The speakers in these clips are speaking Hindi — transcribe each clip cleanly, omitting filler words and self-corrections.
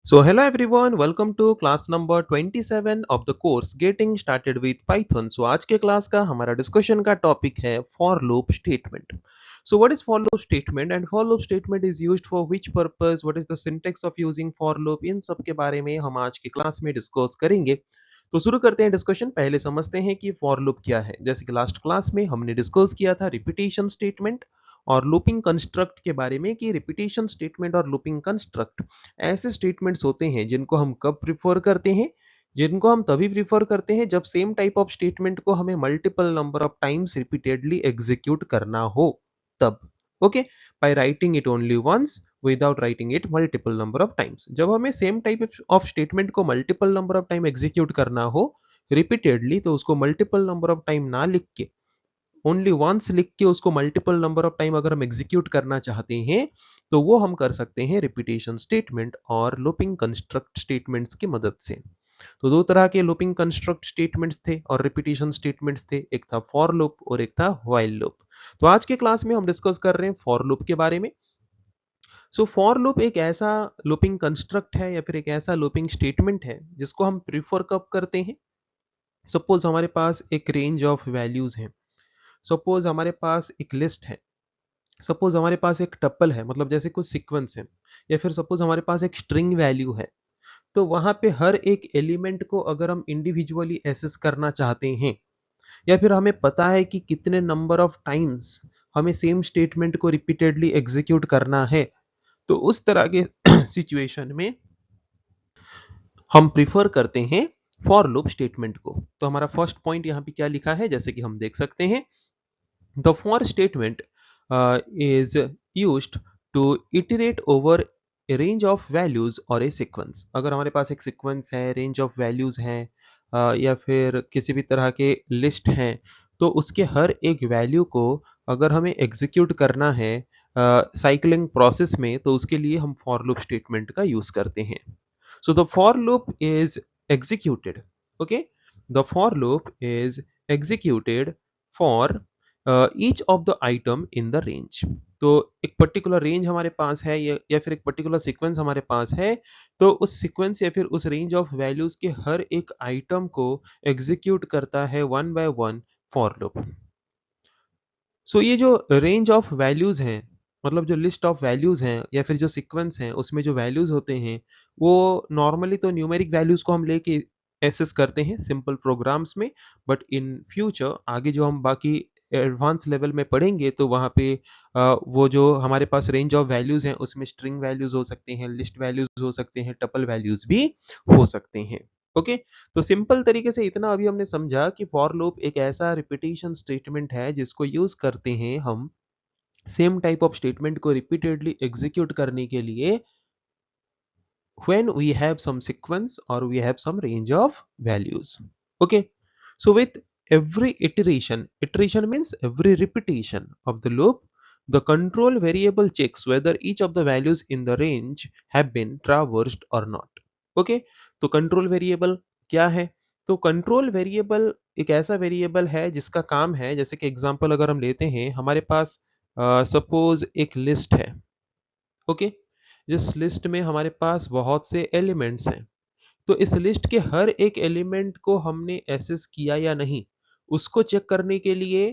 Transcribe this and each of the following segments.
So hello everyone, welcome to class number 27 of the course Getting Started with Python. So आज के क्लास का हमारा डिस्कशन का टॉपिक है for loop statement. So what is for loop statement and for loop statement is used for which purpose? What is the syntax of using for loop? इन सब के बारे में हम आज की क्लास में डिस्कस करेंगे. तो शुरू करते हैं डिस्कशन. पहले समझते हैं कि फॉर लूप क्या है. जैसे कि लास्ट क्लास में हमने डिस्कस किया था रिपीटेशन स्टेटमेंट और लूपिंग कंस्ट्रक्ट के बारे में कि रिपीटेशन स्टेटमेंट और लूपिंग कंस्ट्रक्ट ऐसे स्टेटमेंट्स होते हैं जिनको हम कब प्रिफर करते हैं, जिनको हम तभी प्रिफर करते हैं जब सेम टाइप ऑफ स्टेटमेंट को हमें multiple number of times repeatedly execute करना हो तब. Okay, by writing it only once without writing it multiple number of times. जब हमें सेम टाइप ऑफ स्टेटमेंट को multiple number of time execute करना हो रिपीटेडली, तो उसको मल्टीपल नंबर ऑफ टाइम ना लिख के ओनली वंस लिख के उसको मल्टीपल नंबर ऑफ टाइम अगर हम एग्जीक्यूट करना चाहते हैं तो वो हम कर सकते हैं रिपीटेशन स्टेटमेंट और लूपिंग कंस्ट्रक्ट स्टेटमेंट्स की मदद से. तो दो तरह के लूपिंग कंस्ट्रक्ट स्टेटमेंट्स थे और रिपीटेशन स्टेटमेंट्स थे, एक था फॉर लूप और एक था व्हाइल लूप. तो आज के क्लास में हम डिस्कस कर रहे हैं फॉर लूप के बारे में. सो फॉर लूप एक ऐसा लूपिंग कंस्ट्रक्ट है या फिर एक ऐसा लूपिंग स्टेटमेंट है जिसको हम प्रीफर कब करते हैं. सपोज हमारे पास एक रेंज ऑफ वैल्यूज है, सपोज हमारे पास एक लिस्ट है, सपोज हमारे पास एक टप्पल है, मतलब जैसे कुछ सीक्वेंस है, या फिर सपोज हमारे पास एक स्ट्रिंग वैल्यू है. तो वहां पे हर एक एलिमेंट को अगर हम इंडिविजुअली एसेस करना चाहते हैं या फिर हमें पता है कि कितने नंबर ऑफ टाइम्स हमें सेम स्टेटमेंट को रिपीटेडली एग्जीक्यूट करना है, तो उस तरह के सिचुएशन में हम प्रिफर करते हैं फॉर लूप स्टेटमेंट को. तो हमारा फर्स्ट पॉइंट यहाँ पे क्या लिखा है, जैसे कि हम देख सकते हैं, the for statement is used to iterate over a range of values or a sequence. अगर हमारे पास एक सीक्वेंस है, रेंज ऑफ वैल्यूज हैं, या फिर किसी भी तरह के लिस्ट हैं, तो उसके हर एक वैल्यू को अगर हमें एग्जीक्यूट करना है साइक्लिंग प्रोसेस में, तो उसके लिए हम फॉर लूप स्टेटमेंट का यूज करते हैं. So the for loop is executed. Okay, the for loop is executed for each of the item in the range. तो एक पर्टिकुलर रेंज हमारे पास है या फिर एक पर्टिकुलर सीक्वेंस हमारे पास है, तो उस सीक्वेंस या फिर उस रेंज ऑफ वैल्यूज के हर एक आइटम को एग्जीक्यूट करता है one by one for loop. So ये जो रेंज ऑफ वैल्यूज हैं, मतलब जो लिस्ट ऑफ वैल्यूज हैं या फिर जो सीक्वेंस हैं, उसमें जो वैल्यूज होते हैं वो नॉर्मली तो न्यूमेरिक वैल्यूज को हम लेके एसेस करते हैं सिंपल प्रोग्राम्स में. बट इन फ्यूचर आगे जो हम बाकी एडवांस लेवल में पढ़ेंगे तो वहाँ पे वो जो हमारे पास रेंज ऑफ वैल्यूज हैं उसमें स्ट्रिंग वैल्यूज हो सकते हैं, लिस्ट वैल्यूज हो सकते हैं, टपल वैल्यूज भी हो सकते हैं. ओके, तो सिंपल तरीके से इतना अभी हमने समझा कि फॉर लूप एक ऐसा रिपीटेशन स्टेटमेंट है जिसको यूज करते हैं हम सेम टाइप ऑफ स्टेटमेंट को रिपीटेडली एग्जीक्यूट करने के लिए when we have some sequence or we have some range of values. Okay, so with every iteration means every repetition of the loop, the control variable checks whether each of the values in the range have been traversed or not. Okay, तो कंट्रोल वेरिएबल क्या है. तो कंट्रोल वेरिएबल एक ऐसा वेरिएबल है जिसका काम है, जैसे कि एग्जांपल अगर हम लेते हैं, हमारे पास सपोज एक लिस्ट है. ओके, जिस लिस्ट में हमारे पास बहुत से एलिमेंट्स हैं, तो इस लिस्ट के हर एक एलिमेंट को हमने एसेस किया या नहीं, उसको चेक करने के लिए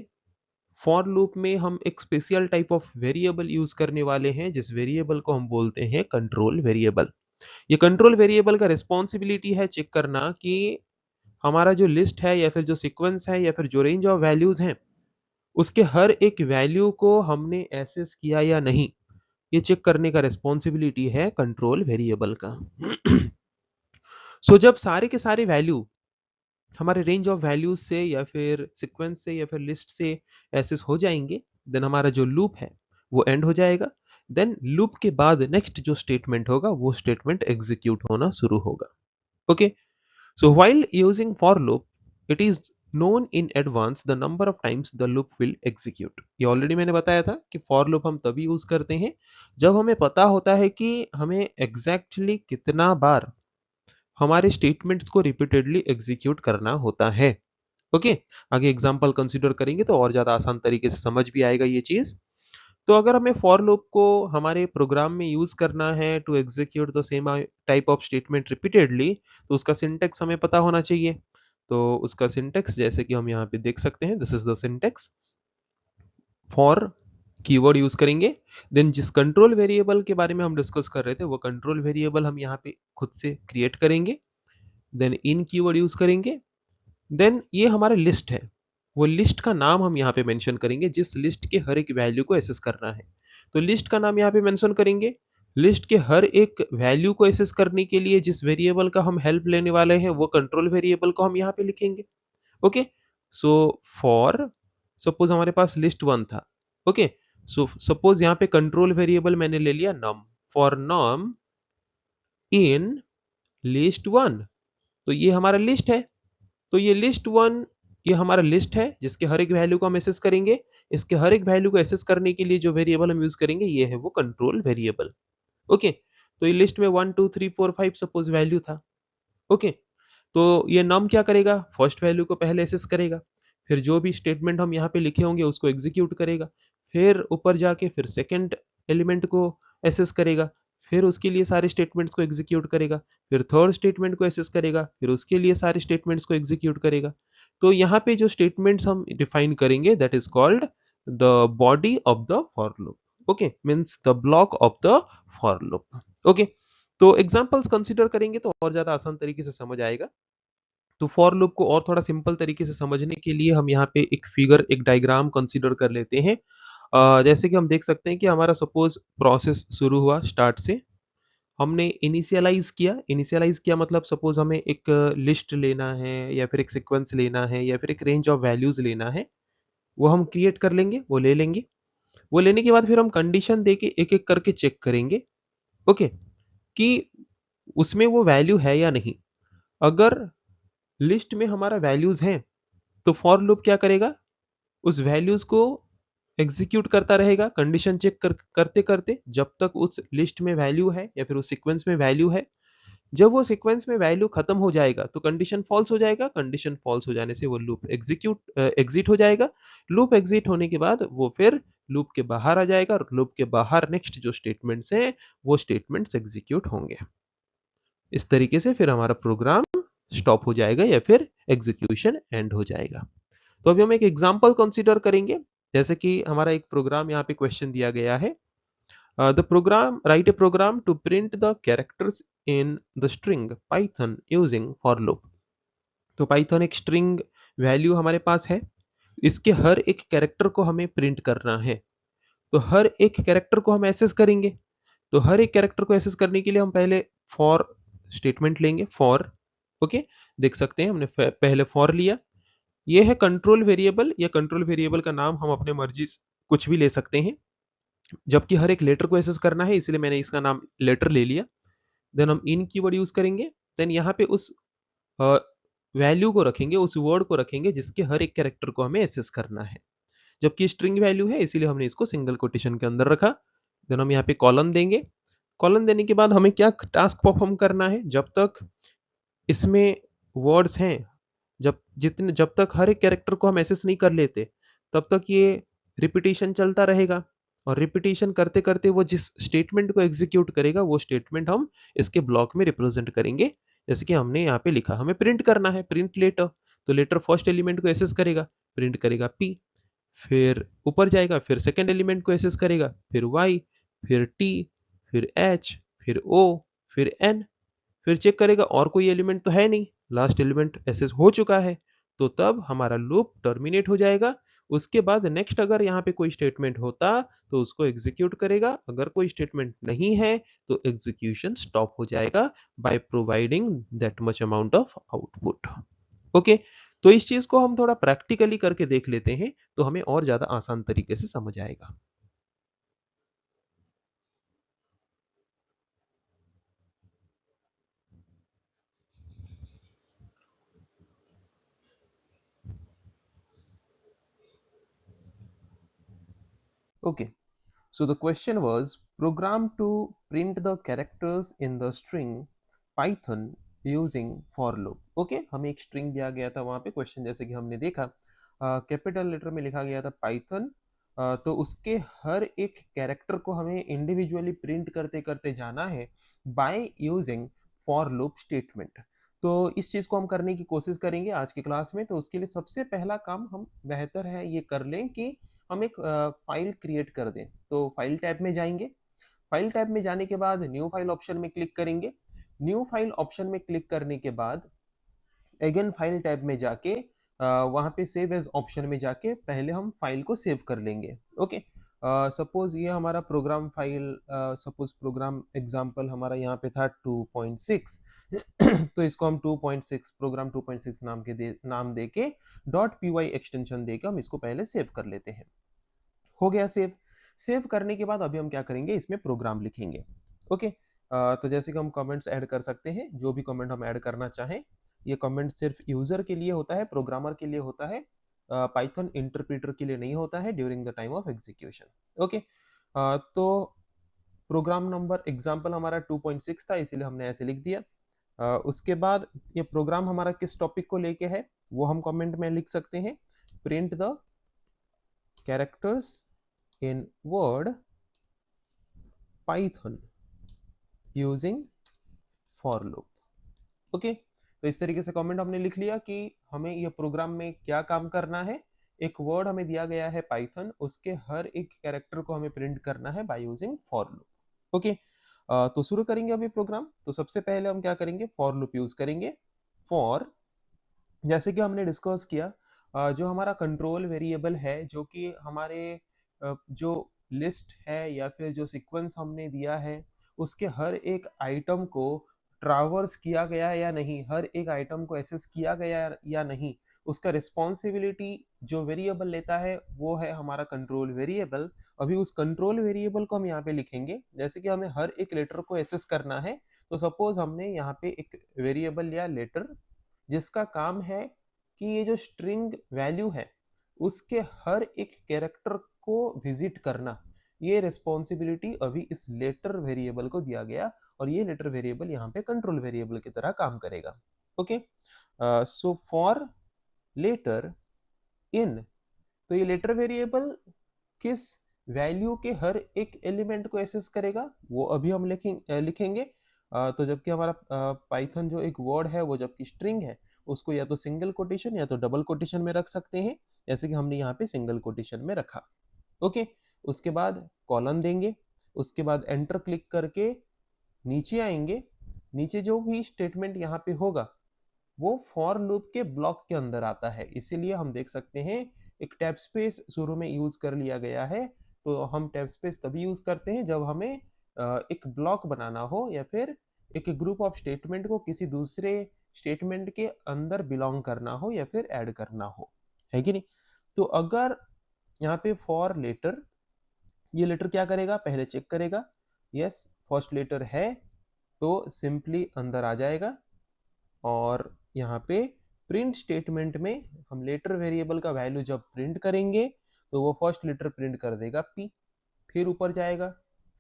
फॉर लूप में हम एक special type of variable use करने वाले हैं, जिस वेरिएबल को हम बोलते हैं कंट्रोल वेरिएबल. ये कंट्रोल वेरिएबल का रिस्पॉन्सिबिलिटी है चेक करना कि हमारा जो लिस्ट है या फिर जो सीक्वेंस है या फिर जो रेंज ऑफ वैल्यूज हैं, उसके हर एक वैल्यू को हमने एसेस किया या नहीं, ये चेक करने का रिस्पॉन्सिबिलिटी है कंट्रोल वेरिएबल का. सो जब सारे के सारे वैल्यू हमारे रेंज ऑफ वैल्यूज से या फिर सीक्वेंस से या फिर लिस्ट से एसेस हो जाएंगे, देन हमारा जो लूप है वो एंड हो जाएगा. देन लूप के बाद नेक्स्ट जो स्टेटमेंट होगा वो स्टेटमेंट एग्जीक्यूट होना शुरू होगा. Okay, so while using for loop it is known in advance the number of times the loop will execute. ये ऑलरेडी मैंने बताया था कि फॉर लूप हम तभी यूज करते हैं जब हमें पता होता है कि हमें एग्जैक्टली कितना बार हमारे स्टेटमेंट्स को रिपीटेडली एग्जीक्यूट करना होता है. ओके, आगे एग्जांपल कंसीडर करेंगे तो और ज्यादा आसान तरीके से समझ भी आएगा ये चीज. तो अगर हमें फॉर लूप को हमारे प्रोग्राम में यूज करना है to execute the same type of statement repeatedly, तो उसका सिंटेक्स हमें पता होना चाहिए। तो उसका सिंटेक्स जैसे कि हम यहाँ पे देख सकते हैं, this is the syntax. For keyword use करेंगे, देन जिस कंट्रोल वेरिएबल के बारे में हम डिस्कस कर रहे थे वो कंट्रोल वेरिएबल हम यहाँ पे खुद से क्रिएट करेंगे, देन इन कीवर्ड यूज करेंगे, देन ये हमारा लिस्ट है, वो लिस्ट का नाम हम यहाँ पे मेंशन करेंगे जिस लिस्ट के हर एक वैल्यू को एसेस करना है। तो लिस्ट का नाम यहाँ पे मेंशन करेंगे, लिस्ट के हर एक वैल्यू को एसेस करने के लिए जिस वेरिएबल का हम हेल्प लेने वाले हैं वो कंट्रोल वेरिएबल को हम यहाँ पे लिखेंगे। ओके, सो फॉर सपोज हमारे पास लिस्ट वन था। ओके, सो सपोज यहाँ पे कंट्रोल वेरिएबल मैंने ले लिया num, for num in list one. तो ये हमारा लिस्ट है, तो ये लिस्ट वन, ये हमारा लिस्ट है जिसके हर एक वैल्यू को हम एसेस करेंगे। इसके हर एक वैल्यू को एसेस करने के लिए जो वेरिएबल हम यूज करेंगे ये है वो कंट्रोल वेरिएबल। ओके, तो ये लिस्ट में 1 2 3 4 5 सपोज वैल्यू था। ओके, तो ये नम क्या करेगा, फर्स्ट वैल्यू को पहले एसेस करेगा, फिर जो भी स्टेटमेंट हम यहाँ पे लिखे होंगे उसको एग्जीक्यूट करेगा, फिर ऊपर जाके फिर सेकंड एलिमेंट को एसेस करेगा, फिर उसके लिए सारे स्टेटमेंट्स को एग्जीक्यूट करेगा, फिर थर्ड स्टेटमेंट को एसेस करेगा, फिर उसके लिए सारे स्टेटमेंट्स को एग्जीक्यूट करेगा। तो यहाँ पे जो स्टेटमेंट्स हम डिफाइन करेंगे that is called the body of the for loop. Okay, means the block of the for loop. Okay, तो एग्जांपल्स कंसीडर करेंगे तो और ज्यादा आसान तरीके से समझ आएगा। तो फॉर लूप को और थोड़ा सिंपल तरीके से समझने के लिए हम यहाँ पे एक फिगर, एक डायग्राम कंसीडर कर लेते हैं। जैसे कि हम देख सकते हैं कि हमारा सपोज प्रोसेस शुरू हुआ स्टार्ट से, हमने इनिशियलाइज किया मतलब सपोज हमें एक लिस्ट लेना है या फिर एक सीक्वेंस लेना है या फिर एक रेंज ऑफ वैल्यूज लेना है, वो हम क्रिएट कर लेंगे, वो ले लेंगे। वो लेने के बाद फिर हम कंडीशन दे के एक एक करके चेक करेंगे। ओके, कि उसमें वो वैल्यू है या नहीं। अगर लिस्ट में हमारा वैल्यूज हैं तो फॉर लूप क्या करेगा, उस वैल्यूज को एग्जीक्यूट करता रहेगा कंडीशन चेक करते करते जब तक उस लिस्ट में वैल्यू है या फिर उस सीक्वेंस में वैल्यू है। जब वो सीक्वेंस में वैल्यू खत्म हो जाएगा तो कंडीशन फॉल्स हो जाएगा, कंडीशन फॉल्स हो जाने से वो लूप एग्जिट हो जाएगा। लूप एग्जिट होने के बाद वो फिर लूप के बाहर आ जाएगा और लूप के बाहर नेक्स्ट जो स्टेटमेंट्स हैं वो स्टेटमेंट्स एग्जीक्यूट होंगे। इस तरीके से फिर हमारा प्रोग्राम स्टॉप हो जाएगा या फिर एग्जीक्यूशन एंड हो जाएगा। तो अभी हम एक एग्जांपल कंसीडर करेंगे। जैसे कि हमारा एक प्रोग्राम यहाँ पे क्वेश्चन दिया गया है, the program write a program to print the characters in the string Python using for loop. तो पाइथन एक स्ट्रिंग वैल्यू हमारे पास है, इसके हर एक कैरेक्टर को हमें प्रिंट करना है। तो हर एक कैरेक्टर को हम एसेस करेंगे। तो हर एक कैरेक्टर को एसेस करने के लिए हम पहले फॉर स्टेटमेंट लेंगे, फॉर। ओके, देख सकते हैं हमने पहले फॉर लिया। ये है कंट्रोल वेरिएबल, या कंट्रोल वेरिएबल का नाम हम अपने मर्जी से कुछ भी ले सकते हैं, जबकि हर एक लेटर को एसेस करना है इसलिए मैंने इसका नाम लेटर ले लिया। देन हम इन कीवर्ड यूज करेंगे, देन यहाँ पे उस वैल्यू को रखेंगे, उस वर्ड को रखेंगे जिसके हर एक कैरेक्टर को हमें एसेस करना है, जबकि स्ट्रिंग वैल्यू है इसीलिए हमने इसको सिंगल कोटेशन के अंदर रखा। देन हम यहाँ पे कॉलन देंगे। कॉलन देने के बाद हमें क्या टास्क परफॉर्म करना है, जब तक इसमें वर्ड्स हैं, जब तक हर एक कैरेक्टर को हम एसेस नहीं कर लेते तब तक ये रिपीटिशन चलता रहेगा। और रिपीटिशन करते करते वो जिस स्टेटमेंट को एग्जीक्यूट करेगा वो स्टेटमेंट हम इसके ब्लॉक में रिप्रेजेंट करेंगे। जैसे कि हमने यहाँ पे लिखा, हमें प्रिंट करना है, प्रिंट लेटर। तो लेटर फर्स्ट एलिमेंट को एसेस करेगा, प्रिंट करेगा पी, फिर ऊपर जाएगा, फिर सेकेंड एलिमेंट को एसेस करेगा, फिर वाई, फिर टी, फिर एच, फिर ओ, फिर एन, फिर चेक करेगा और कोई एलिमेंट तो है नहीं, लास्ट एलिमेंट एसेस हो चुका है। तो तब हमारा लूप टर्मिनेट हो जाएगा। उसके बाद नेक्स्ट अगर यहाँ पे कोई स्टेटमेंट होता तो उसको एग्जीक्यूट करेगा, अगर कोई स्टेटमेंट नहीं है तो एग्जीक्यूशन स्टॉप हो जाएगा by providing that much amount of output. Okay, तो इस चीज को हम थोड़ा प्रैक्टिकली करके देख लेते हैं तो हमें और ज्यादा आसान तरीके से समझ आएगा। Okay, so the question was program to print the characters in the string Python using for loop. Okay, हमें एक string दिया गया था वहां पे क्वेश्चन, जैसे कि हमने देखा कैपिटल लेटर में लिखा गया था पाइथन तो उसके हर एक कैरेक्टर को हमें इंडिविजुअली प्रिंट करते करते जाना है by using for loop statement. तो इस चीज को हम करने की कोशिश करेंगे आज की क्लास में। तो उसके लिए सबसे पहला काम हम बेहतर है ये कर लें कि हम एक फाइल क्रिएट कर दें। तो फाइल टैब में जाएंगे। फाइल टैब में जाने के बाद न्यू फाइल ऑप्शन में क्लिक करेंगे। न्यू फाइल ऑप्शन में क्लिक करने के बाद अगेन फाइल टैब में जाके वहाँ पे सेव एज ऑप्शन में जाके पहले हम फाइल को सेव कर लेंगे। ओके, सपोज ये हमारा program file, suppose program example हमारा यहाँ पे था 2.6 तो इसको हम 2.6 प्रोग्राम 2.6 नाम दे के .py एक्सटेंशन दे के हम इसको पहले सेव कर लेते हैं। हो गया सेव। सेव करने के बाद अभी हम क्या करेंगे, इसमें प्रोग्राम लिखेंगे। ओके, तो जैसे कि हम कमेंट्स ऐड कर सकते हैं, जो भी कमेंट हम ऐड करना चाहें। ये कमेंट सिर्फ यूजर के लिए होता है, प्रोग्रामर के लिए होता है, पाइथन इंटरप्रेटर के लिए नहीं होता है during the time of execution. Okay, तो प्रोग्राम नंबर एग्जांपल हमारा 2.6 था, इसीलिए हमने ऐसे लिख दिया। उसके बाद ये प्रोग्राम हमारा किस टॉपिक को लेके है वो हम कमेंट में लिख सकते हैं। Print the characters in word Python using for loop. Okay, तो इस तरीके से कमेंट हमने लिख लिया कि हमें ये प्रोग्राम में क्या काम करना है। एक वर्ड हमें दिया गया है पाइथन, उसके हर एक कैरेक्टर को हमें प्रिंट करना है by using for loop. Okay, तो शुरू करेंगे अभी प्रोग्राम। तो सबसे पहले हम क्या करेंगे, फॉर लूप यूज करेंगे। फॉर, जैसे कि हमने डिस्कस किया, जो हमारा कंट्रोल वेरिएबल है, जो कि हमारे जो लिस्ट है या फिर जो सीक्वेंस हमने दिया है, उसके हर एक आइटम को ट्रावर्स किया गया या नहीं, हर एक आइटम को एक्सेस किया गया या नहीं, उसका रिस्पॉन्सिबिलिटी जो वेरिएबल लेता है वो है हमारा कंट्रोल वेरिएबल। अभी उस कंट्रोल वेरिएबल को हम यहाँ पे लिखेंगे। जैसे कि हमें हर एक लेटर को एक्सेस करना है, तो सपोज हमने यहाँ पे एक वेरिएबल लिया लेटर, जिसका काम है कि ये जो स्ट्रिंग वैल्यू है उसके हर एक कैरेक्टर को विजिट करना। ये रिस्पॉन्सिबिलिटी अभी इस लेटर वेरिएबल को दिया गया, और ये लेटर वेरिएबल यहाँ पे कंट्रोल वेरिएबल की तरह काम करेगा। ओके, सो फॉर लेटर इन, तो ये लेटर वेरिएबल किस वैल्यू के हर एक एलिमेंट को एक्सेस करेगा वो अभी हम लिखेंगे। तो जबकि हमारा पाइथन जो एक वर्ड है वो जबकि स्ट्रिंग है, उसको या तो सिंगल कोटेशन या तो डबल कोटेशन में रख सकते हैं, जैसे कि हमने यहाँ पे सिंगल कोटेशन में रखा। ओके, उसके बाद कॉलन देंगे। उसके बाद एंटर क्लिक करके नीचे आएंगे। नीचे जो भी स्टेटमेंट यहाँ पे होगा वो फॉर लूप के ब्लॉक के अंदर आता है, इसीलिए हम देख सकते हैं एक टैब स्पेस शुरू में यूज कर लिया गया है। तो हम टैब स्पेस तभी यूज करते हैं जब हमें एक ब्लॉक बनाना हो या फिर एक ग्रुप ऑफ स्टेटमेंट को किसी दूसरे स्टेटमेंट के अंदर बिलोंग करना हो या फिर ऐड करना हो, है कि नहीं। तो अगर यहाँ पे फॉर लेटर, ये लेटर क्या करेगा, पहले चेक करेगा, यस फर्स्ट लेटर है तो सिंपली अंदर आ जाएगा। और यहाँ पे प्रिंट स्टेटमेंट में हम लेटर वेरिएबल का वैल्यू जब प्रिंट करेंगे तो वो फर्स्ट लेटर प्रिंट कर देगा p, फिर ऊपर जाएगा,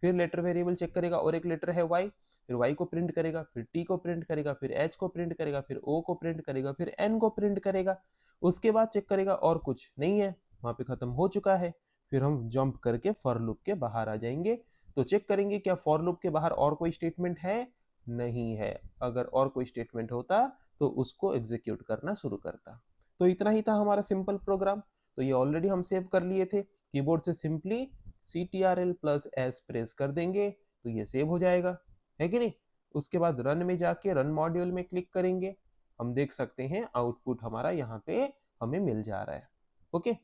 फिर लेटर वेरिएबल चेक करेगा और एक लेटर है y, फिर y को प्रिंट करेगा, फिर t को प्रिंट करेगा, फिर h को प्रिंट करेगा, फिर o को प्रिंट करेगा, फिर n को प्रिंट करेगा। उसके बाद चेक करेगा और कुछ नहीं है, वहां पे खत्म हो चुका है। फिर हम जंप करके फॉर लूप के बाहर आ जाएंगे। तो चेक करेंगे क्या फॉर लूप के बाहर और कोई स्टेटमेंट है, नहीं है। अगर और कोई स्टेटमेंट होता तो उसको एग्जीक्यूट करना शुरू करता। तो इतना ही था हमारा सिंपल प्रोग्राम। तो ये ऑलरेडी हम सेव कर लिए थे, कीबोर्ड से सिंपली CTRL+S प्रेस कर देंगे तो ये सेव हो जाएगा, है कि नहीं। उसके बाद रन में जाके रन मॉड्यूल में क्लिक करेंगे, हम देख सकते हैं आउटपुट हमारा यहाँ पे हमें मिल जा रहा है। ओके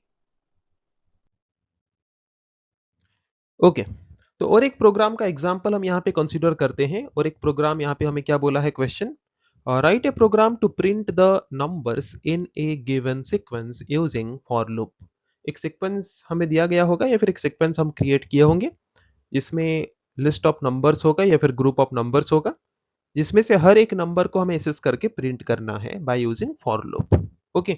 ओके, तो और एक प्रोग्राम का एग्जांपल हम यहाँ पे कंसीडर करते हैं। और एक प्रोग्राम यहाँ पे हमें क्या बोला है, question write a program to print the numbers in a given sequence using for loop. एक सीक्वेंस हमें दिया गया होगा या फिर एक सीक्वेंस हम क्रिएट किए होंगे जिसमें लिस्ट ऑफ नंबर्स होगा या फिर ग्रुप ऑफ नंबर्स होगा, जिसमें से हर एक नंबर को हमें एक्सेस करके प्रिंट करना है by using for loop. Okay,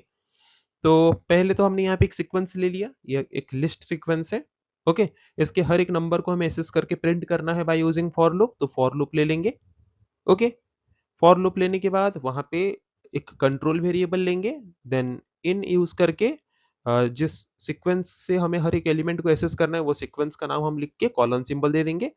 तो पहले तो हमने यहाँ पे एक सीक्वेंस ले लिया, ये एक लिस्ट सीक्वेंस है। ओके, इसके हर एक नंबर को हमें एक्सेस करके प्रिंट करना है बाय यूजिंग फॉर लूप, तो फॉर लूप ले लेंगे। ओके, फॉर लूप लेने के बाद वहां पे एक कंट्रोल वेरिएबल लेंगे, देन इन यूज करके जिस सीक्वेंस से हमें हर एक एलिमेंट को एक्सेस करना है वो सीक्वेंस का नाम हम लिख के कॉलन सिंबल दे देंगे।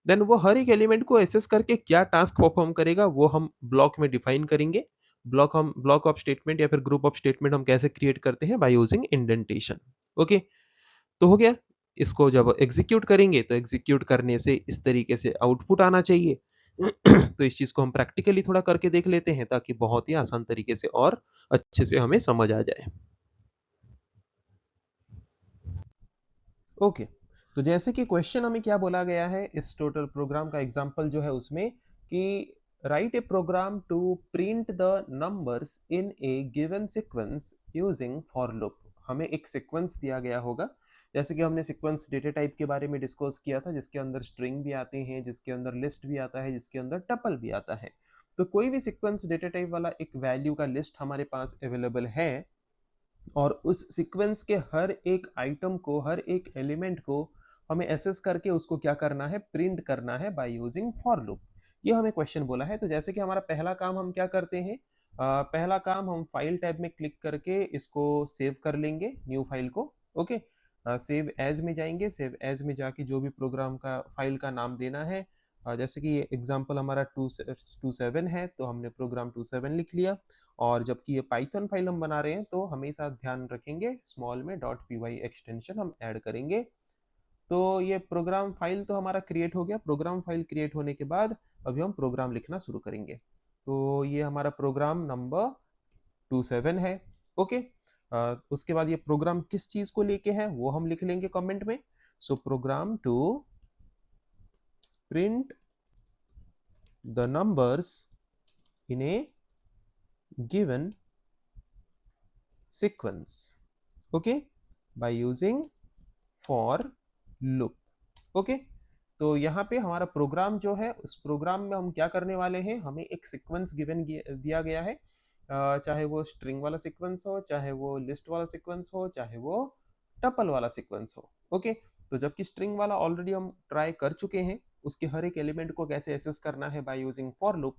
देन वो हर एक एलिमेंट को एक्सेस करके क्या टास्क परफॉर्म करेगा वो हम ब्लॉक में डिफाइन करेंगे। ब्लॉक ऑफ स्टेटमेंट या फिर ग्रुप ऑफ स्टेटमेंट हम कैसे क्रिएट करते हैं बाय यूजिंग इंडेंटेशन। ओके, तो हो गया। इसको जब एग्जीक्यूट करेंगे तो एग्जीक्यूट करने से इस तरीके से आउटपुट आना चाहिए। तो इस चीज को हम प्रैक्टिकली थोड़ा करके देख लेते हैं ताकि बहुत ही आसान तरीके से और अच्छे से हमें समझ आ जाए। ओके, तो जैसे कि क्वेश्चन हमें क्या बोला गया है इस टोटल प्रोग्राम का एग्जांपल जो है उसमें कि write a program to print the numbers in a given sequence using for loop. हमें एक सीक्वेंस दिया गया होगा, जैसे कि हमने सीक्वेंस डेटा टाइप के बारे में डिस्कस किया था, जिसके अंदर स्ट्रिंग भी आते हैं, जिसके अंदर लिस्ट भी आता है, जिसके अंदर टपल भी आता है। तो कोई भी सीक्वेंस डेटा टाइप वाला एक वैल्यू का लिस्ट हमारे पास अवेलेबल है और उस सीक्वेंस के हर एक आइटम को, हर एक एलिमेंट को हमें एसेस करके उसको क्या करना है, प्रिंट करना है बाय यूजिंग फॉर लूप। ये हमें क्वेश्चन बोला है। तो जैसे कि हमारा पहला काम हम क्या करते हैं, पहला काम हम फाइल टैब में क्लिक करके इसको सेव कर लेंगे, न्यू फाइल को। ओके, सेव एज में जाएंगे, सेव एज में जाके जो भी प्रोग्राम का फाइल का नाम देना है, जैसे कि ये एग्जांपल हमारा 27 है तो हमने प्रोग्राम 27 लिख लिया। और जबकि ये पाइथन फाइल हम बना रहे हैं तो हमेशा ध्यान रखेंगे स्मॉल में .py एक्सटेंशन हम ऐड करेंगे। तो ये प्रोग्राम फाइल तो हमारा क्रिएट हो गया। प्रोग्राम फाइल क्रिएट होने के बाद अभी हम प्रोग्राम लिखना शुरू करेंगे। तो ये हमारा प्रोग्राम नंबर 27 है। ओके, उसके बाद ये प्रोग्राम किस चीज को लेके है वो हम लिख लेंगे कमेंट में। So program to print the numbers in a given sequence, okay, by using for loop। Okay, तो यहाँ पे हमारा प्रोग्राम जो है उस प्रोग्राम में हम क्या करने वाले हैं, हमें एक सीक्वेंस गिवन दिया गया है, चाहे वो स्ट्रिंग वाला सीक्वेंस हो, चाहे वो लिस्ट वाला सीक्वेंस हो, चाहे वो टपल वाला सीक्वेंस हो। ओके, तो जबकि स्ट्रिंग वाला ऑलरेडी हम ट्राई कर चुके हैं, उसके हर एक एलिमेंट को कैसे एसेस करना है बाय यूजिंग फॉर लूप।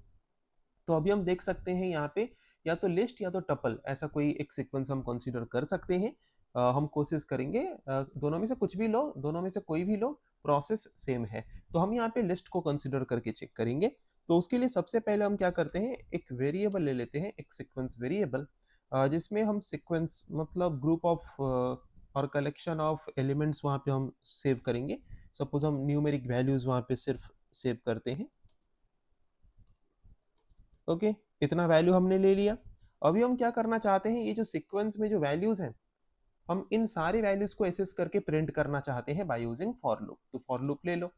तो अभी हम देख सकते हैं यहाँ पे या तो लिस्ट या तो टपल, ऐसा कोई एक सीक्वेंस हम कंसीडर कर सकते हैं। हम कोशिश करेंगे दोनों में से कुछ भी लो, दोनों में से कोई भी लो, प्रोसेस सेम है। तो हम यहाँ पे लिस्ट को कंसीडर करके चेक करेंगे। तो उसके लिए सबसे पहले हम क्या करते हैं, एक वेरिएबल ले लेते हैं, एक सीक्वेंस वेरिएबल, जिसमें हम सीक्वेंस मतलब ग्रुप ऑफ और कलेक्शन ऑफ एलिमेंट्स वहाँ पे हम सेव करेंगे। सपोज हम न्यूमेरिक वैल्यूज वहाँ पे सिर्फ सेव करते हैं। ओके, इतना वैल्यू हमने ले लिया। अभी हम क्या करना चाहते हैं, ये जो सीक्वेंस में जो वैल्यूज हैं हम इन सारी वैल्यूज को एसेस करके प्रिंट करना चाहते हैं बाय यूजिंग फॉर लूप। तो फॉर लूप ले लो।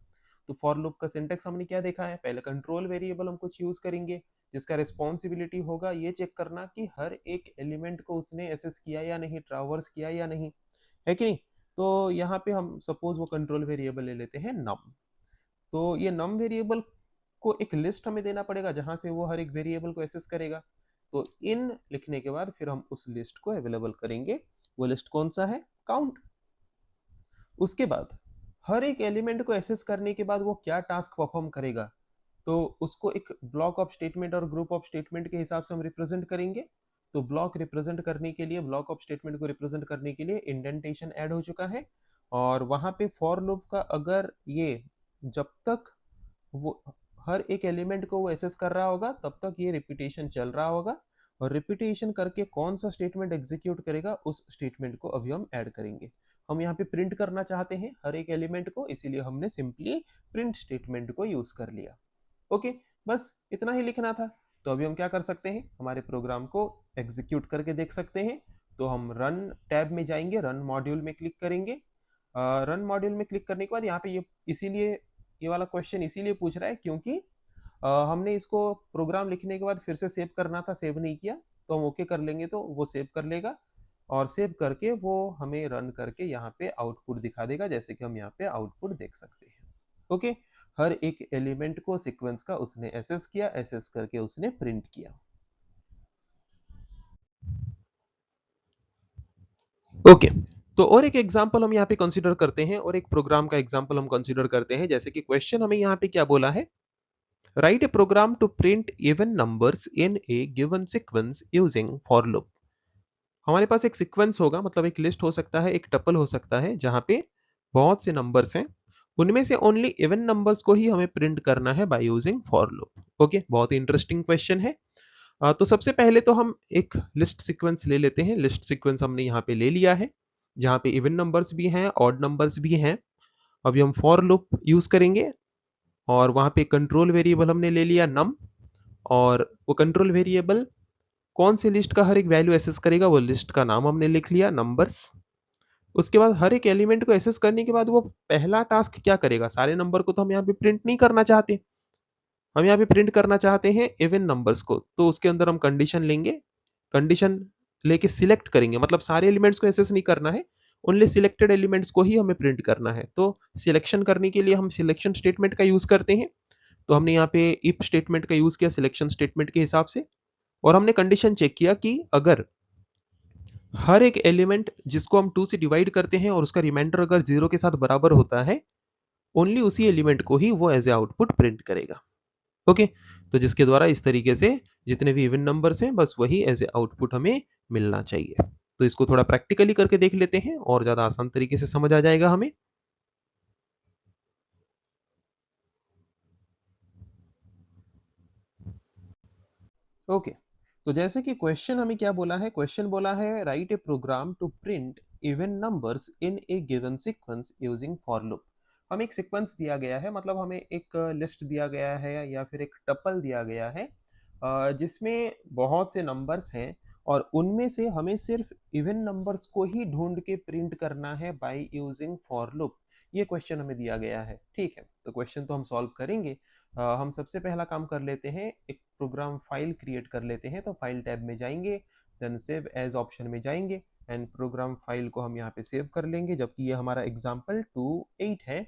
तो फॉर लूप का सिंटेक्स हमने क्या देखा है, पहले कंट्रोल वेरिएबल हम कुछ यूज करेंगे जिसका रिस्पॉन्सिबिलिटी होगा ये चेक करना कि हर एक एलिमेंट को उसने एसेस किया या नहीं, ट्रावर्स किया या नहीं, है कि नहीं। तो यहाँ पे हम सपोज वो कंट्रोल वेरिएबल ले लेते हैं नम। तो ये नम वेरिएबल को एक लिस्ट हमें देना पड़ेगा जहां से वो हर एक वेरिएबल को एक्सेस करेगा। तो इन लिखने के बाद फिर हम उस लिस्ट को अवेलेबल करेंगे। वो लिस्ट कौन सा है, काउंट। उसके बाद हर एक एलिमेंट को एक्सेस करने के बाद वो क्या टास्क परफॉर्म करेगा, तो उसको एक ब्लॉक ऑफ स्टेटमेंट और ग्रुप ऑफ स्टेटमेंट के हिसाब से हम रिप्रेजेंट करेंगे। तो ब्लॉक रिप्रेजेंट करने के लिए, ब्लॉक ऑफ स्टेटमेंट को रिप्रेजेंट करने के लिए इंडेंटेशन ऐड हो चुका है। और वहां पे फॉर लूप का अगर ये जब तक वो हर एक एलिमेंट को वो एसेस कर रहा होगा तब तक ये रिपीटेशन चल रहा होगा। और रिपीटेशन करके कौन सा स्टेटमेंट एग्जीक्यूट करेगा उस स्टेटमेंट को अभी हम ऐड करेंगे। हम यहाँ पे प्रिंट करना चाहते हैं हर एक एलिमेंट को, इसीलिए हमने सिंपली प्रिंट स्टेटमेंट को यूज कर लिया। ओके, बस इतना ही लिखना था। तो अभी हम क्या कर सकते हैं, हमारे प्रोग्राम को एग्जीक्यूट करके देख सकते हैं। तो हम रन टैब में जाएंगे, रन मॉड्यूल में क्लिक करेंगे। रन मॉड्यूल में क्लिक करने के बाद यहाँ पे ये इसीलिए ये वाला क्वेश्चन इसीलिए पूछ रहा है क्योंकि हमने इसको प्रोग्राम लिखने के बाद फिर से सेव करना था, सेव नहीं किया। तो हम ओके कर लेंगे तो वो सेव कर लेगा और सेव करके वो हमें रन करके यहाँ पे आउटपुट दिखा देगा, जैसे कि हम यहाँ पे आउटपुट देख सकते हैं। ओके, हर एक एलिमेंट को सीक्वेंस का उसने एसेस किया, एसेस करके उसने प्रिंट किया। ओके, तो और एक एग्जांपल हम यहाँ पे कंसीडर करते हैं और एक प्रोग्राम का एग्जांपल हम कंसीडर करते हैं। जैसे कि क्वेश्चन हमें यहाँ पे क्या बोला है, write a program to print even numbers in a given sequence using for loop. हमारे पास एक सीक्वेंस होगा, मतलब एक लिस्ट हो सकता है, एक टपल हो सकता है, जहाँ पे बहुत से नंबर्स हैं, उनमें से ओनली इवन नंबर्स को ही हमें प्रिंट करना है by using for loop. Okay, बहुत ही इंटरेस्टिंग क्वेश्चन है। तो सबसे पहले तो हम एक लिस्ट सीक्वेंस ले लेते हैं। लिस्ट सीक्वेंस हमने यहाँ पे ले लिया है, जहाँ पे इवन नंबर्स भी हैं, ऑड नंबर्स भी हैं। अभी हम फॉर लूप यूज करेंगे, और वहाँ पे कंट्रोल वेरिएबल हमने ले लिया नम, और वो कंट्रोल वेरिएबल कौन सी लिस्ट का हर एक वैल्यू एसेस करेगा, वो लिस्ट का नाम हमने लिख लिया नंबर्स। उसके बाद हर एक एलिमेंट को एसेस करने के बाद वो पहला टास्क क्या करेगा, सारे नंबर को तो हम यहाँ पे प्रिंट नहीं करना चाहते, हम यहाँ पे प्रिंट करना चाहते हैं इवन नंबर्स को। तो उसके अंदर हम कंडीशन लेंगे, कंडीशन लेके सिलेक्ट करेंगे, मतलब सारे एलिमेंट्स को एसेस नहीं करना है, ओनली सिलेक्टेड एलिमेंट्स को ही हमें प्रिंट करना है। तो सिलेक्शन करने के लिए हम सिलेक्शन स्टेटमेंट का यूज करते हैं। तो हमने यहाँ पे इफ स्टेटमेंट का यूज किया सिलेक्शन स्टेटमेंट के हिसाब से, और हमने कंडीशन चेक किया कि अगर हर एक एलिमेंट जिसको हम 2 से डिवाइड करते हैं और उसका रिमाइंडर अगर 0 के साथ बराबर होता है, ओनली उसी एलिमेंट को ही वो एज ए आउटपुट प्रिंट करेगा। ओके, तो जिसके द्वारा इस तरीके से जितने भी इवन नंबर्स हैं बस वही एज ए आउटपुट हमें मिलना चाहिए। तो इसको थोड़ा प्रैक्टिकली करके देख लेते हैं और ज्यादा आसान तरीके से समझ आ जाएगा हमें। ओके, तो जैसे कि क्वेश्चन हमें क्या बोला है, क्वेश्चन बोला है write a program to print even numbers in a given sequence using for loop. हमें एक सीक्वेंस दिया गया है, मतलब हमें एक लिस्ट दिया गया है या फिर एक टपल दिया गया है, जिसमें बहुत से नंबर्स हैं, और उनमें से हमें सिर्फ इवन नंबर्स को ही ढूंढ के प्रिंट करना है बाय यूजिंग फॉर लूप। ये क्वेश्चन हमें दिया गया है, ठीक है। तो क्वेश्चन तो हम सॉल्व करेंगे। हम सबसे पहला काम कर लेते हैं, एक प्रोग्राम फाइल क्रिएट कर लेते हैं। तो फाइल टैब में जाएंगे, देन सेव एज ऑप्शन में जाएंगे, एंड प्रोग्राम फाइल को हम यहाँ पे सेव कर लेंगे। जबकि ये हमारा एग्जाम्पल 28 है,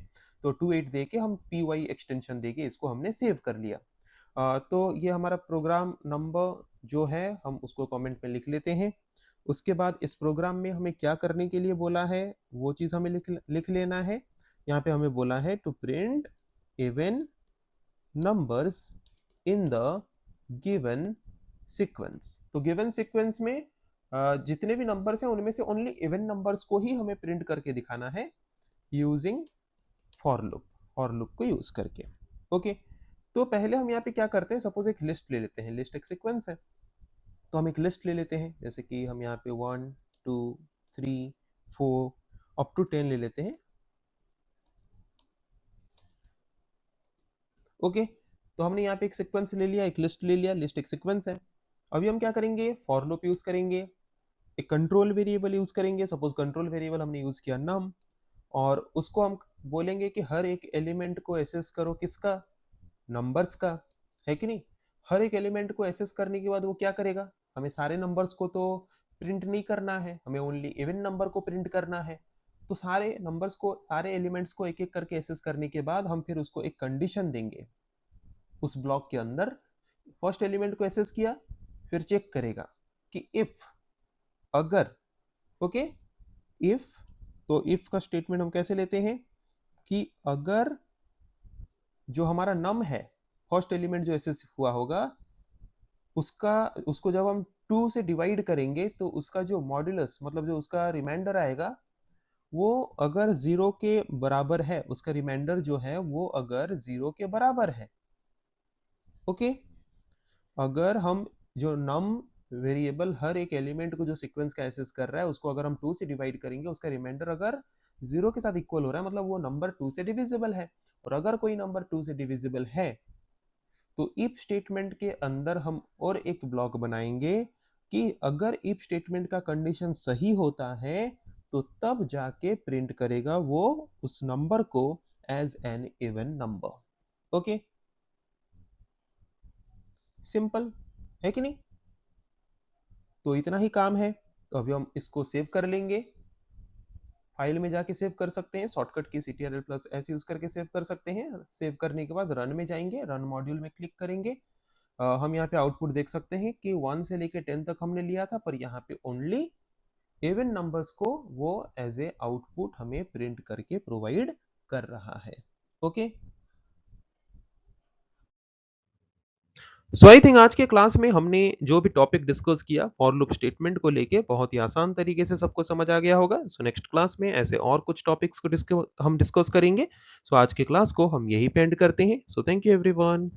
तो 28 दे के हम py एक्सटेंशन दे के इसको हमने सेव कर लिया। तो ये हमारा प्रोग्राम नंबर जो है हम उसको कमेंट में लिख लेते हैं। उसके बाद इस प्रोग्राम में हमें क्या करने के लिए बोला है वो चीज़ हमें लिख लेना है। यहाँ पे हमें बोला है to print even numbers in the given sequence. तो गिवन सीक्वेंस में जितने भी नंबर्स हैं उनमें से ओनली इवन नंबर्स को ही हमें प्रिंट करके दिखाना है using for loop, for loop को यूज करके। ओके, तो पहले हम यहाँ पे क्या करते हैं, सपोज एक लिस्ट ले लेते हैं, लिस्ट एक सीक्वेंस है, तो हम एक लिस्ट ले लेते हैं। जैसे कि हम यहाँ पे 1 2 3 4 अप टू 10 ले लेते हैं। ओके, तो हमने यहाँ पे एक सीक्वेंस ले लिया, एक लिस्ट ले लिया, लिस्ट एक सीक्वेंस है। अभी हम क्या करेंगे, फॉर लूप यूज करेंगे, एक कंट्रोल वेरिएबल यूज करेंगे। सपोज कंट्रोल वेरिएबल हमने यूज किया नम, और उसको हम बोलेंगे कि हर एक एलिमेंट को एसेस करो, किसका, नंबर्स का, है कि नहीं। हर एक एलिमेंट को एसेस करने के बाद वो क्या करेगा, हमें सारे नंबर्स को तो प्रिंट नहीं करना है, हमें ओनली इवन नंबर को प्रिंट करना है। तो सारे नंबर्स को, सारे एलिमेंट्स को एक एक करके एसेस करने के बाद हम फिर उसको एक कंडीशन देंगे उस ब्लॉक के अंदर। फर्स्ट एलिमेंट को एसेस किया, फिर चेक करेगा कि इफ, अगर, ओके, इफ, तो इफ का स्टेटमेंट हम कैसे लेते हैं कि अगर जो हमारा नम है, फर्स्ट एलिमेंट जो एसेस हुआ होगा, उसका, उसको जब हम 2 से डिवाइड करेंगे तो उसका जो मॉड्यूलस, मतलब जो उसका रिमाइंडर आएगा, वो अगर 0 के बराबर है, उसका रिमाइंडर जो है वो अगर 0 के बराबर है। ओके, अगर हम जो नम वेरिएबल हर एक एलिमेंट को जो सीक्वेंस का एसेस कर रहा है उसको अगर हम 2 से डिवाइड करेंगे, उसका रिमाइंडर अगर 0 के साथ इक्वल हो रहा है, मतलब वो नंबर 2 से डिविजिबल है। और अगर कोई नंबर 2 से डिविजिबल है तो इफ स्टेटमेंट के अंदर हम और एक ब्लॉक बनाएंगे कि अगर इफ स्टेटमेंट का कंडीशन सही होता है तो तब जाके प्रिंट करेगा वो उस नंबर को as an even number. Okay, simple है कि नहीं। तो इतना ही काम है। तो अभी हम इसको सेव कर लेंगे, फाइल में जाके सेव कर सकते हैं, शॉर्टकट की ctrl+s यूज करके सेव कर सकते हैं। सेव करने के बाद रन में जाएंगे, रन मॉड्यूल में क्लिक करेंगे। हम यहाँ पे आउटपुट देख सकते हैं कि 1 से लेके 10 तक हमने लिया था, पर यहाँ पे ओनली इवन नंबर्स को वो एज ए आउटपुट हमें प्रिंट करके प्रोवाइड कर रहा है। ओके, सो आई थिंक आज के क्लास में हमने जो भी टॉपिक डिस्कस किया फॉर लूप स्टेटमेंट को लेके बहुत ही आसान तरीके से सबको समझ आ गया होगा। सो नेक्स्ट क्लास में ऐसे और कुछ टॉपिक्स को हम डिस्कस करेंगे। सो आज के क्लास को हम यही पे एंड करते हैं। So thank you everyone.